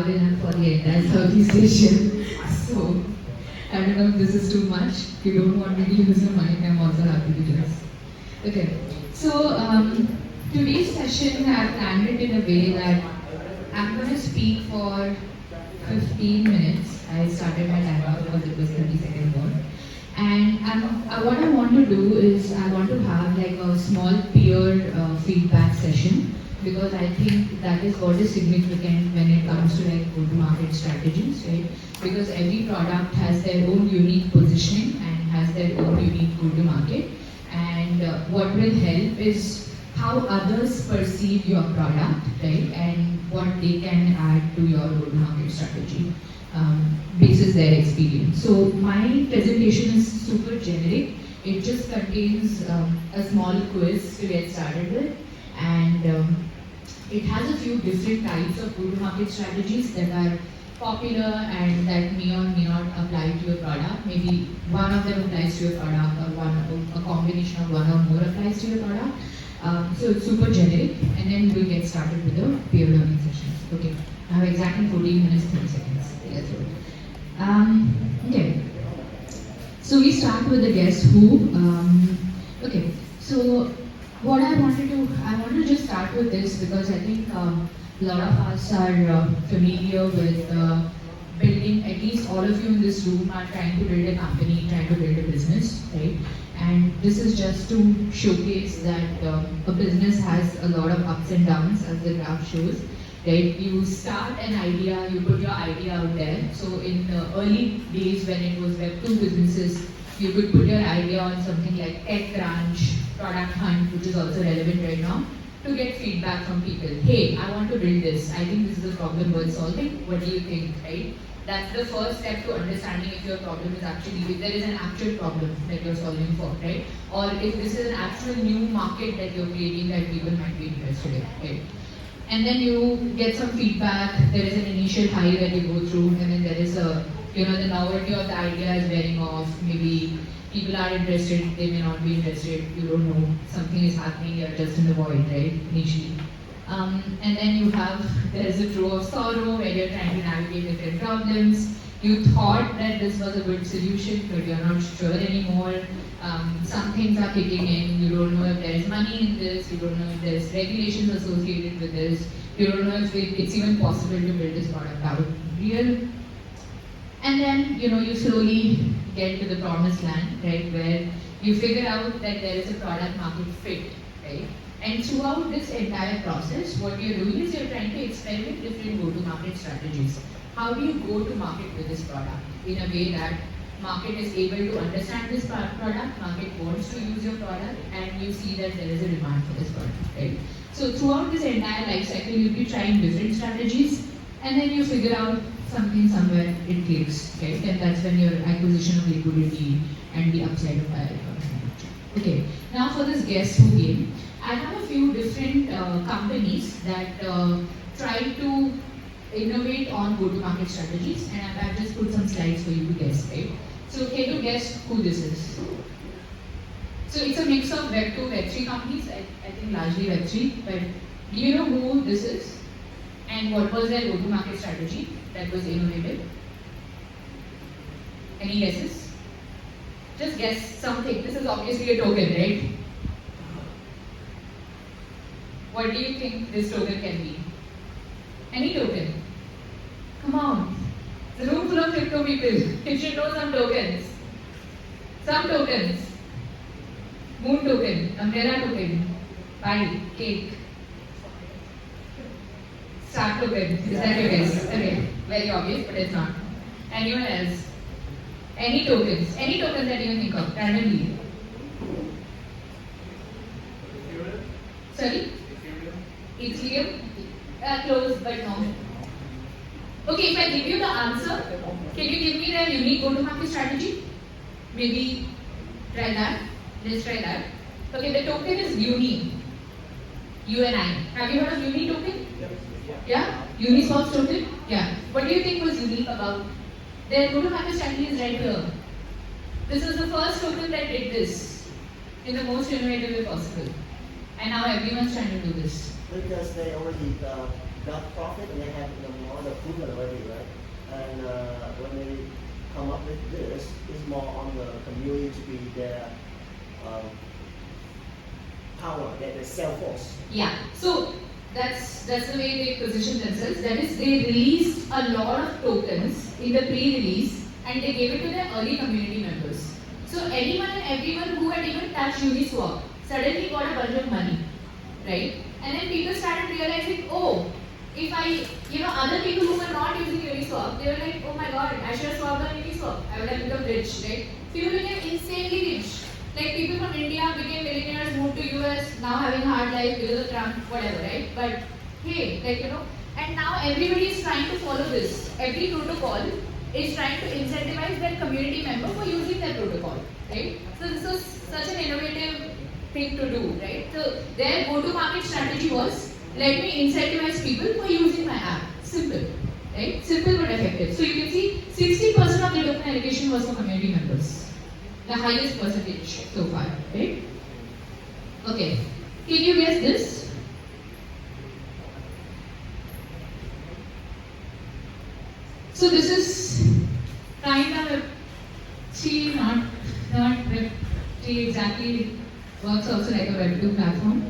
loud enough for the entire Southeast Asian. So, I don't know if this is too much. If you don't want me to use the mic, I'm also happy to just. Okay. So, today's session I've planned it in a way that I'm going to speak for 15 minutes. I started my timer because it was 30 seconds more. And what I want to do is I want to have like a small peer feedback session, because I think that is what is significant when it comes to like go-to-market strategies, right? Because every product has their own unique positioning and has their own unique go-to-market. And what will help is how others perceive your product, right? And what they can add to your go-to-market strategy. Basis their experience. So my presentation is super generic. It just contains a small quiz to get started with, and it has a few different types of go-to-market strategies that are popular and that may or may not apply to your product. Maybe one of them applies to your product, or a combination of one or more applies to your product. So it's super generic, and then we'll get started with the peer learning sessions. Okay, I have exactly 14 minutes, 30 seconds. Let's go. Okay, so we start with the guess who. Okay, so what I wanted to just start with this, because I think a lot of us are familiar with building. At least all of you in this room are trying to build a company, trying to build a business, right? And this is just to showcase that a business has a lot of ups and downs, as the graph shows. Right? You start an idea, you put your idea out there. So in the early days when it was Web2 businesses, you could put your idea on something like TechCrunch, Product Hunt, which is also relevant right now, to get feedback from people. Hey, I want to build this. I think this is a problem worth solving. What do you think, right? That's the first step to understanding if your problem is actually, if there is an actual problem that you're solving for, right? Or if this is an actual new market that you're creating that people might be interested in, right? And then you get some feedback. There is an initial high that you go through, and then there is a, the novelty of the idea is wearing off. Maybe people are interested, they may not be interested, you don't know, something is happening, you're just in the void, right, initially. And then you have, there is a throw of sorrow where you're trying to navigate different problems. You thought that this was a good solution, but you're not sure anymore. Some things are kicking in, you don't know if there is money in this, you don't know if there is regulations associated with this, you don't know if it's even possible to build this product out real. And then, you slowly get to the promised land, right, where you figure out that there is a product market fit, right? And throughout this entire process, what you're doing is you're trying to experiment different go-to-market strategies. How do you go to market with this product in a way that market is able to understand this product, market wants to use your product, and you see that there is a demand for this product, right? So throughout this entire life cycle, you'll be trying different strategies, and then you figure out something somewhere it clicks, right? And that's when your acquisition of liquidity and the upside of buyer comes into picture. Okay, now for this guess who game, I have a few different companies that try to innovate on go-to-market strategies, and I've just put some slides for you to guess, right? So can you guess who this is? So it's a mix of Web2, Web3 companies, I think largely Web3, but do you know who this is? And what was their go-to-market strategy that was innovative? Any guesses? Just guess something. This is obviously a token, right? What do you think this token can be? Any token? Come on. It's a room full of crypto people. You should know some tokens. Some tokens. Moon token, umbrella token, pie, cake. Star token. Is that your guess? Okay. Very obvious, but it's not. Anyone else? Any tokens? Any tokens that you can think of, randomly. Sorry? Ethereum? Close, but no. Okay, if I give you the answer, can you give me the unique go-to-market strategy? Maybe try that. Let's try that. Okay, the token is Uni. UNI. Have you heard of Uni token? Yeah? Uniswap's token? Yeah. What do you think was unique about their go-to-market strategy is right here. This is the first token that did this in the most innovative way possible. And now everyone's trying to do this. Because they already got profit and they have more the proven already, right? And when they come up with this, it's more on the community to be their um, power, their sales force. Yeah. So that's the way they position themselves. That is, they released a lot of tokens in the pre-release and they gave it to their early community members. So anyone and everyone who had even touched Uniswap suddenly got a bunch of money, right? And then people started realizing, oh, if other people who were not using Uniswap, they were like, oh my god, I should have swapped on Uniswap. I would have become rich, right? People became insanely rich. Like people from India became millionaires, moved to US, now having hard life because of Trump, whatever, right? But hey, and now everybody is trying to follow this. Every protocol is trying to incentivize their community member for using their protocol, right? So this was such an innovative thing to do, right? So their go-to-market strategy was, let me incentivize people for using my app. Simple, right? Simple but effective. So you can see 60% of the token allocation was for community members. The highest percentage so far, right? Okay, can you guess this? So this is kind of not Web3 exactly works also like a Web2 platform.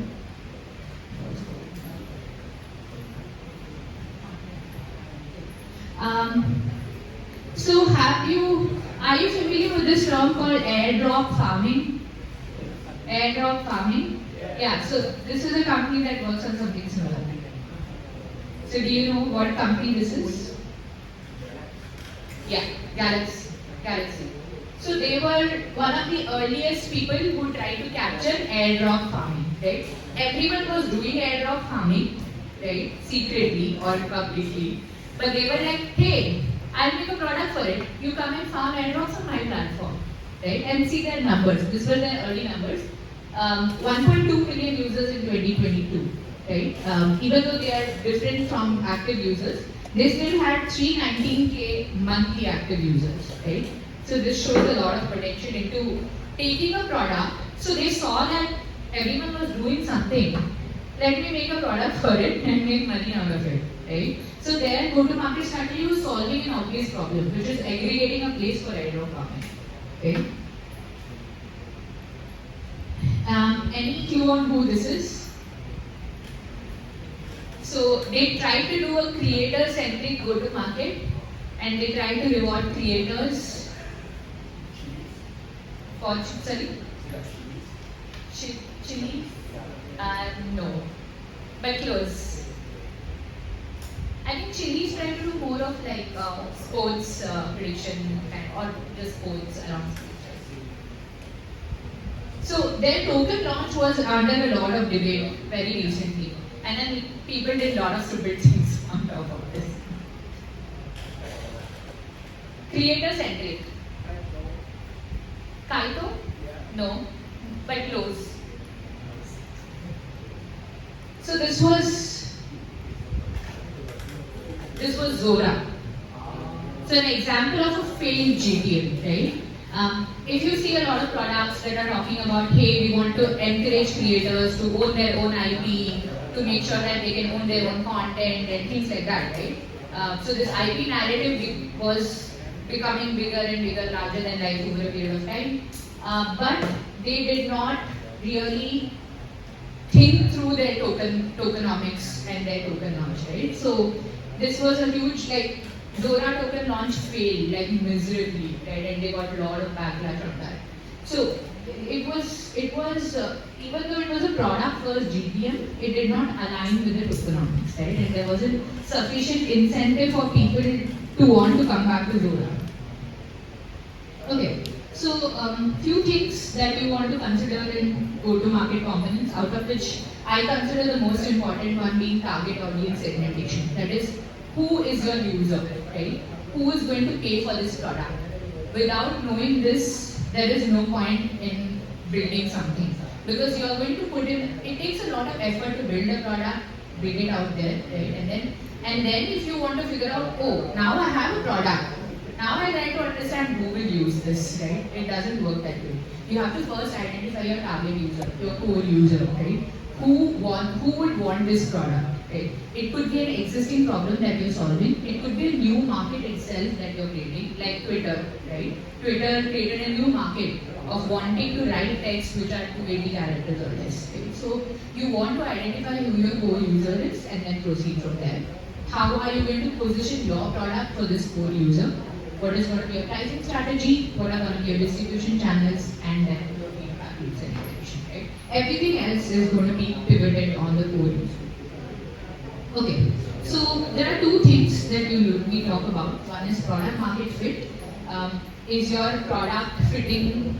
So are you familiar with this term called airdrop farming? Airdrop farming? Yeah, so this is a company that works on something similar. So do you know what company this is? Yeah, Galaxy. So they were one of the earliest people who tried to capture airdrop farming, right? Everyone was doing airdrop farming, right? Secretly or publicly. But they were like, hey, I'll make a product for it. You come and farm airdrops on my platform, right? And see their numbers. This were their early numbers. 1.2 million users in 2022, right? Even though they are different from active users, they still had 319K monthly active users, right? So this shows a lot of potential into taking a product. So they saw that everyone was doing something. Let me make a product for it and make money out of it, right? So their go-to-market strategy was solving an obvious problem, which is aggregating a place for airdrop farming. Okay. Any clue on who this is? So they tried to do a creator-centric go-to-market, and they tried to reward creators for Chili? No, but close. I think Chili is trying to do more of like sports prediction or just sports around. So their token launch was under a lot of debate very recently, and then people did a lot of stupid things on top of this. Creator centric. Kaito? No, but close. So this was Zora. So an example of a failed GTM, right? If you see a lot of products that are talking about, hey, we want to encourage creators to own their own IP, to make sure that they can own their own content and things like that, right? So this IP narrative was becoming bigger and bigger, larger than life over a period of time. But they did not really think through their tokenomics and their token launch, right? So this was a huge, like, Zora token launch failed, like, miserably, right? And they got a lot of backlash on that. So it was even though it was a product first GTM, it did not align with the tokenomics, right? And there wasn't sufficient incentive for people to want to come back to Zora. Okay. So, few things that we want to consider in go-to-market components, out of which I consider the most important one being target audience segmentation. That is, who is your user, right? Who is going to pay for this product? Without knowing this, there is no point in building something. Because you are going to put in, it takes a lot of effort to build a product, bring it out there, right? And then if you want to figure out, oh, now I have a product. Now I try to understand who will use this, right? It doesn't work that way. You have to first identify your target user, your core user, right? Who would want this product, right? It could be an existing problem that you're solving. It could be a new market itself that you're creating, like Twitter, right? Twitter created a new market of wanting to write text which are 280 characters or less, right? So you want to identify who your core user is and then proceed from there. How are you going to position your product for this core user? What is going to be your pricing strategy? What are going to be your distribution channels? And then your feedback loops and iteration, right? Everything else is going to be pivoted on the core user. Okay, so there are two things that we talk about. One is product market fit. Is your product fitting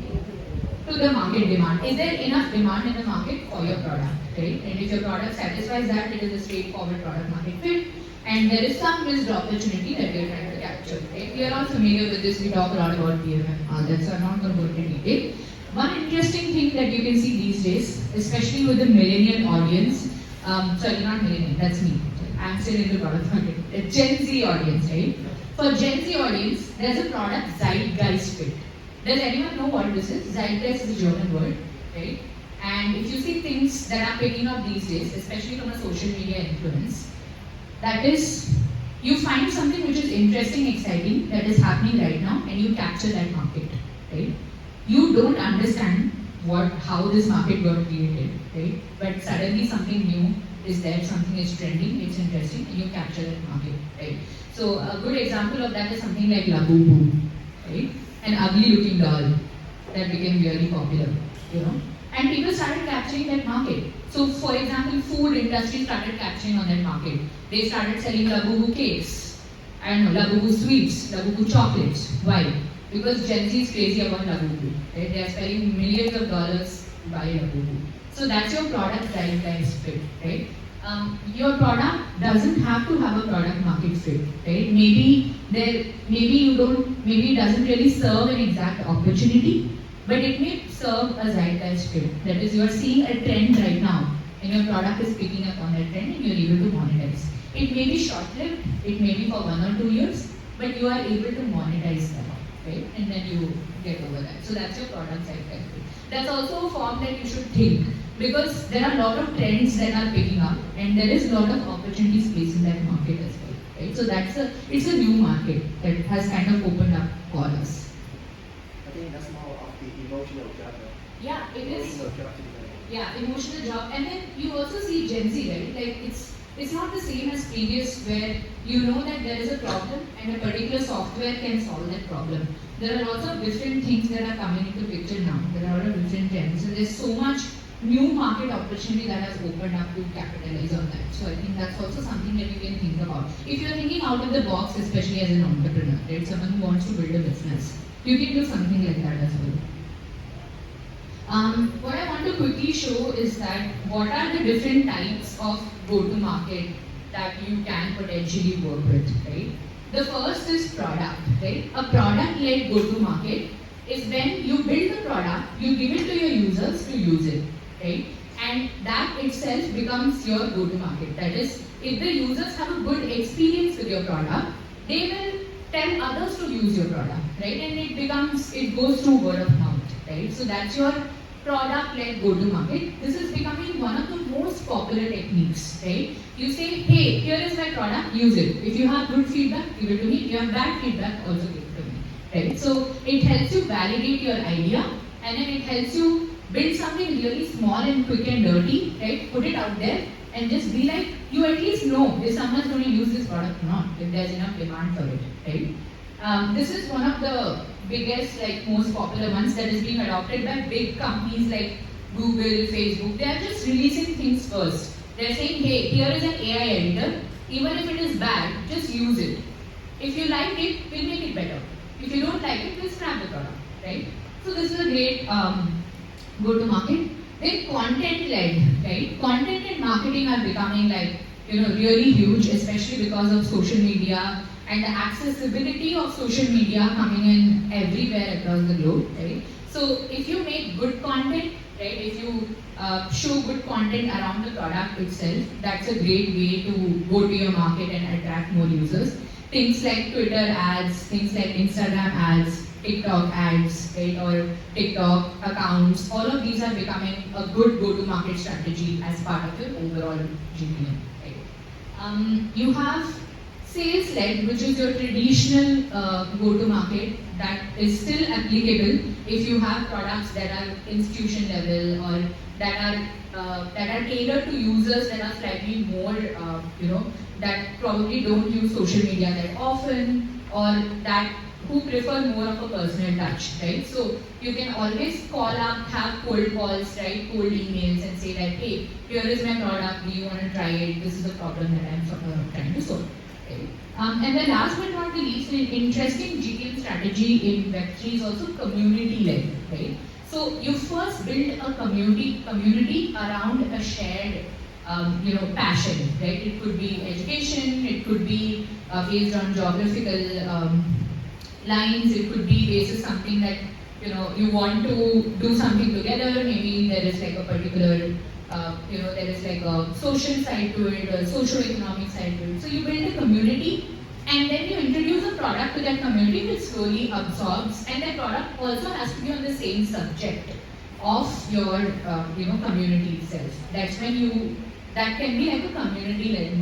to the market demand? Is there enough demand in the market for your product, right? And if your product satisfies that, it is a straightforward product market fit. And there is some missed opportunity that we are trying to capture, right? We are all familiar with this. We talk a lot about PMF, so I'm not going to go into detail. One interesting thing that you can see these days, especially with the millennial audience, sorry, not millennial, that's me. I'm still into product marketing. Gen Z audience, right? For Gen Z audience, there's a product zeitgeist fit. Does anyone know what this is? Zeitgeist is a German word, right? And if you see things that are picking up these days, especially from a social media influence, that is, you find something which is interesting, exciting, that is happening right now, and you capture that market, right? You don't understand how this market got created, right? But suddenly something new is there, something is trending, it's interesting, and you capture that market, right? So a good example of that is something like Labubu, right? An ugly looking doll that became really popular, you know? And people started capturing that market. So for example, food industry started capturing on that market. They started selling Labubu cakes, I don't know, Labubu sweets, Labubu chocolates. Why? Because Gen Z is crazy about Labubu, right? They are spending millions of dollars to buy Labubu. So that's your product zeitgeist fit, right? Your product doesn't have to have a product market fit, right? Maybe it doesn't really serve an exact opportunity, but it may serve a zeitgeist fit. That is, you are seeing a trend right now, and your product is picking up on that trend, and you are able to monetize. It may be short-lived, it may be for 1 or 2 years, but you are able to monetize that, right? And then you get over that. So that's your product zeitgeist fit. That's also a form that you should think, because there are a lot of trends that are picking up, and there is a lot of opportunity space in that market as well, right? So it's a new market that has kind of opened up for us. I think that's more of the emotional job. Yeah, it is. Emotional job. Yeah, emotional job. And then you also see Gen Z, right? Like it's not the same as previous, where you know that there is a problem and a particular software can solve that problem. There are lots of different things that are coming into picture now. There are a lot of different trends. So there's so much new market opportunity that has opened up to capitalize on that. So I think that's also something that you can think about. If you're thinking out of the box, especially as an entrepreneur, right? Someone who wants to build a business, you can do something like that as well. What I want to quickly show is that what are the different types of go-to-market that you can potentially work with, right? The first is product, right? A product-led go-to-market is when you build the product, you give it to your users to use it, right? And that itself becomes your go-to-market. That is, if the users have a good experience with your product, they will tell others to use your product, right? And it goes through word of mouth, right? So that's your product-led go-to-market. This is becoming one of the most popular techniques, right? You say, hey, here is my product, use it. If you have good feedback, give it to me. If you have bad feedback, also give it to me, right? So it helps you validate your idea, and then it helps you build something really small and quick and dirty, right? Put it out there and just be like, you at least know if someone's going to use this product or not, if there's enough demand for it, right? This is one of the biggest, most popular ones that is being adopted by big companies like Google, Facebook. They are just releasing things first. They're saying, hey, here is an AI editor. Even if it is bad, just use it. If you like it, we'll make it better. If you don't like it, we'll scrap the product, right? So this is a great go-to-market. Then content-led, right? Content and marketing are becoming really huge, especially because of social media and the accessibility of social media coming in everywhere across the globe, right? So if you make good content, right? If you show good content around the product itself, that's a great way to go to your market and attract more users. Things like Twitter ads, things like Instagram ads, TikTok ads, right? Or TikTok accounts, all of these are becoming a good go-to-market strategy as part of your overall GTM, right? You have sales-led, which is your traditional go-to-market that is still applicable if you have products that are institution level or that are catered to users that are slightly more, that probably don't use social media that often or that who prefer more of a personal touch, right? So you can always call up, have cold calls, write cold emails and say that, hey, here is my product, do you want to try it? This is a problem that I'm trying to solve. Okay. And the last but not the least, an interesting GTM strategy in Web3 is also community-led, right? So you first build a community around a shared passion, right? It could be education, it could be based on geographical lines, it could be based on something that you want to do something together. Maybe there is like a particular there is like a social side to it, a socio-economic side to it. So you build a community and then you introduce a product to that community which slowly absorbs, and that product also has to be on the same subject of your community itself. That's when that can be like a community-led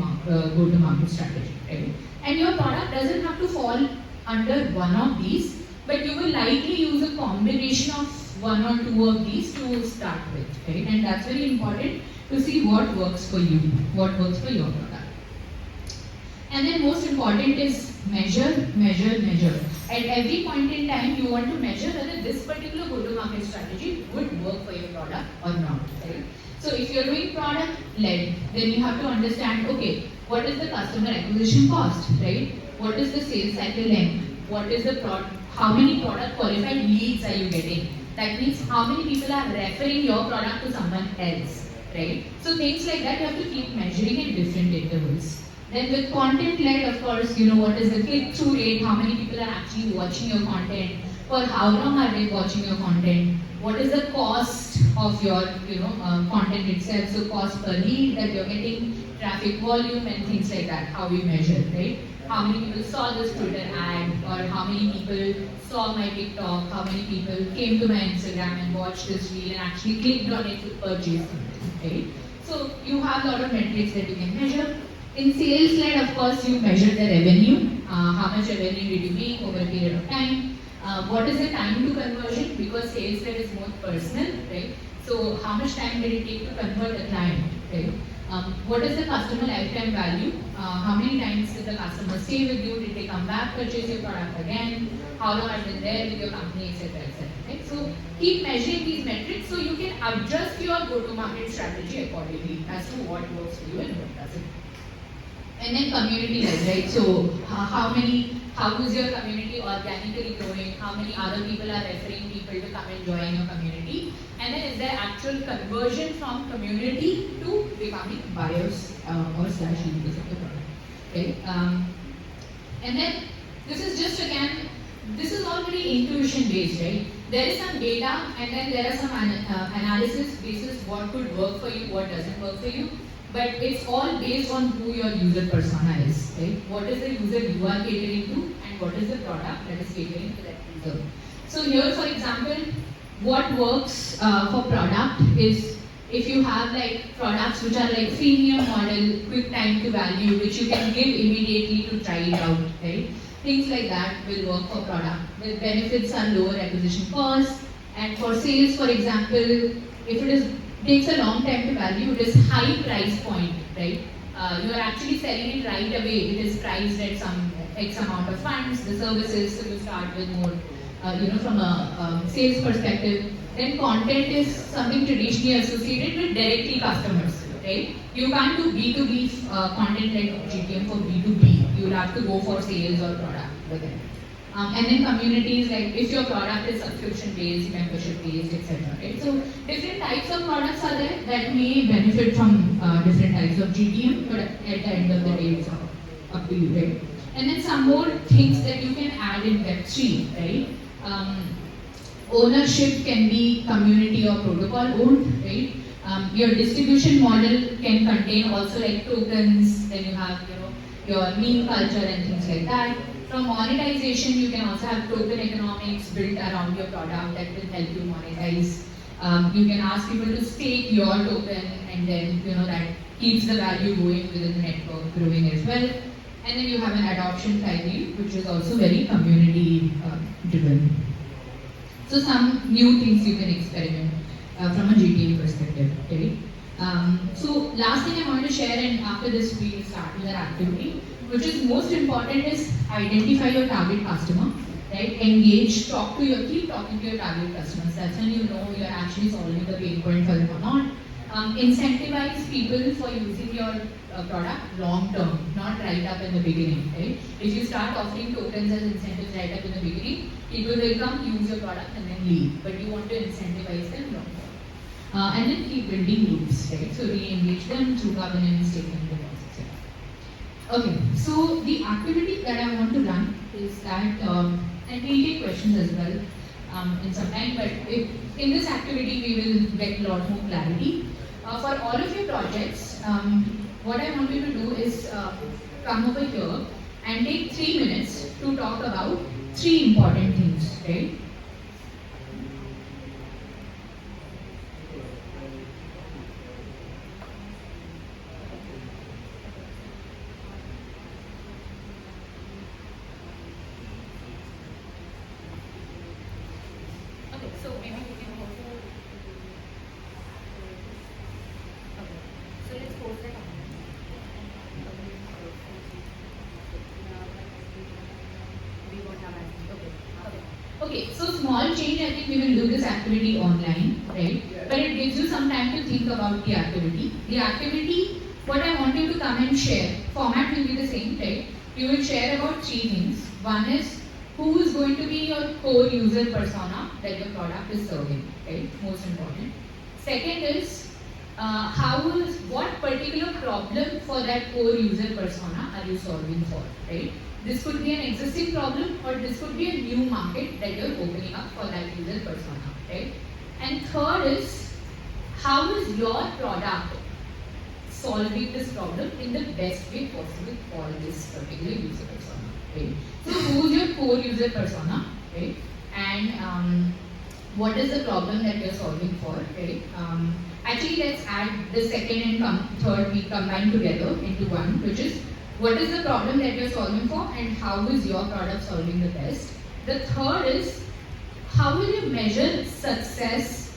go-to-market strategy, right? And your product doesn't have to fall under one of these, but you will likely use a combination of one or two of these to start with, right? And that's very important to see what works for you, what works for your product. And then most important is measure, measure, measure. At every point in time, you want to measure whether this particular go-to-market strategy would work for your product or not, right? So if you're doing product-led, then you have to understand, okay, what is the customer acquisition cost, right? What is the sales cycle length? What is the how many product qualified leads are you getting? That means how many people are referring your product to someone else, right? So things like that you have to keep measuring at different intervals. Then with content-led, of course, what is the click-through rate? How many people are actually watching your content? For how long are they watching your content? What is the cost of your content itself? So cost per lead that you're getting, traffic volume and things like that, how we measure, right? How many people saw this Twitter ad, or how many people saw my TikTok, how many people came to my Instagram and watched this reel and actually clicked on it to purchase something, right? So you have a lot of metrics that you can measure. In sales-led, of course, you measure the revenue. How much revenue did you make over a period of time? What is the time to conversion? Because sales-led is more personal, right? So how much time did it take to convert a client, right? What is the customer lifetime value? How many times did the customer stay with you? Did they come back, purchase your product again? How long have they been there with your company, etc., etc. Right? So keep measuring these metrics so you can adjust your go-to-market strategy accordingly as to what works for you and what doesn't. And then community-led, right? So how is your community organically growing? How many other people are referring people to come and join your community? And then is there actual conversion from community to becoming buyers or slash users of the product, right? And then this is just again, this is all very intuition based, right? There is some data and then there are some analysis basis what could work for you, what doesn't work for you. But it's all based on who your user persona is, right? What is the user you are catering to and what is the product that is catering to that user. So here, for example, what works for product is if you have like products which are like freemium model, quick time to value, which you can give immediately to try it out, right? Things like that will work for product. The benefits are lower acquisition cost, and for sales, for example, if it takes a long time to value, it is high price point, right? You are actually selling it right away. It is priced at some X amount of funds, the services, so you start with more, from a sales perspective. Then content is something traditionally associated with directly customers, right? You can't do B2B content like GTM for B2B. You'll have to go for sales or product with it. And then communities, like if your product is subscription based, membership based, etc. Right? So different types of products are there that may benefit from different types of GTM, but at the end of the day, it's up to you, right? And then some more things that you can add in Web3, right? Ownership can be community or protocol owned, right? Your distribution model can contain also like tokens. Then you have your meme culture and things like that. From monetization, you can also have token economics built around your product that will help you monetize. You can ask people to stake your token and then that keeps the value going within the network, growing as well. And then you have an adoption flywheel, which is also very community driven. So some new things you can experiment from a GTA perspective, right? So last thing I want to share, and after this we will start with our activity, which is most important, is identify your target customer, right? Engage, keep talking to your target customers. That's when you know you're actually solving the pain point for them or not. Incentivize people for using your product long term, not right up in the beginning, right? If you start offering tokens as incentives right up in the beginning, people will come, use your product and then leave. But you want to incentivize them long term. And then keep building loops, right? So re-engage them through governance, taking deposits, etc. Okay, so the activity that I want to run is that, and we'll take questions as well in some time, but in this activity we will get a lot more clarity. For all of your projects, what I want you to do is come over here and take 3 minutes to talk about 3 important things, right? So maybe we can also. Okay. So let's post that. We won't have access. Okay. So small change. I think we will do this activity online, right? But it gives you some time to think about the activity. The activity, what I want you to come and share. Format will be the same, right? You will share about 3 things. One is who is going to be your core user persona that your product is serving, right? Most important. Second is what particular problem for that core user persona are you solving for, right? This could be an existing problem or this could be a new market that you're opening up for that user persona, right? And third is how is your product solving this problem in the best way possible for this particular user persona, right? So who's your core user persona, right? And what is the problem that you're solving for, right? Actually, let's add the second and third we combine together into one, which is what is the problem that you're solving for and how is your product solving the best. The third is how will you measure success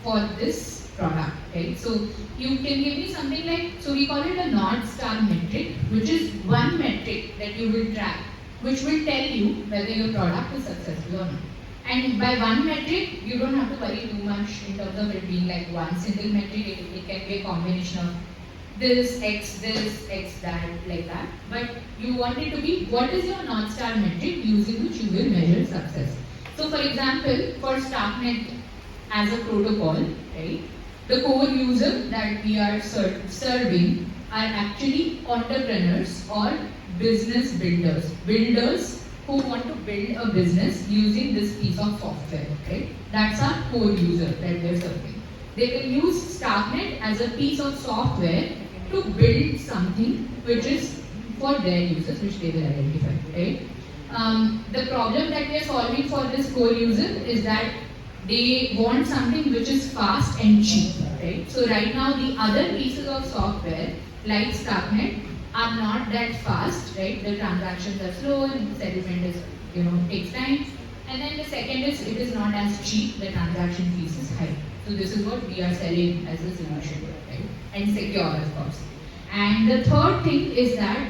for this product, right? So you can give me something like, so we call it a North Star metric, which is one metric that you will track, which will tell you whether your product is successful or not. And by one metric, you don't have to worry too much in terms of it being like one single metric. It can be a combination of this, X, that, like that. But you want it to be, what is your North Star metric using which you will measure success. So for example, for StarkNet as a protocol, right, the core user that we are serving are actually entrepreneurs or business builders. Builders who want to build a business using this piece of software, right? That's our core user that we're serving. They will use StarkNet as a piece of software to build something which is for their users, which they will identify, right? The problem that we are solving for this core user is that they want something which is fast and cheap, right? So right now the other pieces of software like StarkNet are not that fast, right? The transactions are slow and the settlement is, takes time. And then the second is it is not as cheap, the transaction fees is high. So this is what we are selling as a solution, right? And secure, of course. And the third thing is that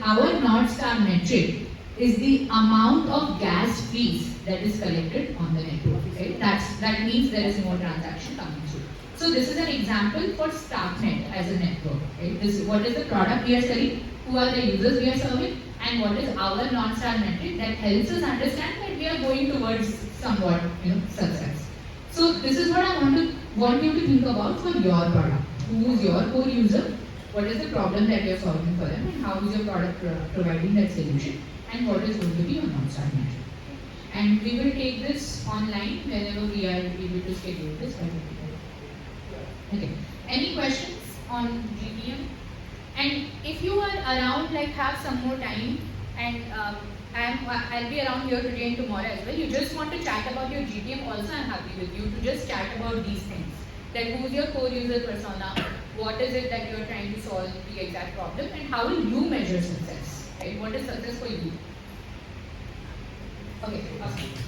our North Star metric is the amount of gas fees that is collected on the network, right? That means there is more transaction coming through. So this is an example for StarkNet as a network, right? What is the product we are selling, who are the users we are serving, and what is our North Star metric that helps us understand that we are going towards somewhat, success. So this is what I want you to think about for your product. Who is your core user? What is the problem that you are solving for them, and how is your product providing that solution, and what is going to be your North Star metric. And we will take this online whenever we are able to schedule this. Okay. Any questions on GTM? And if you are around, have some more time, and I'll be around here today and tomorrow as well. You just want to chat about your GTM also, I'm happy with you to just chat about these things. Like who's your core user persona, what is it that you're trying to solve, the exact problem, and how will you measure success, right? What is success for you? Okay, awesome.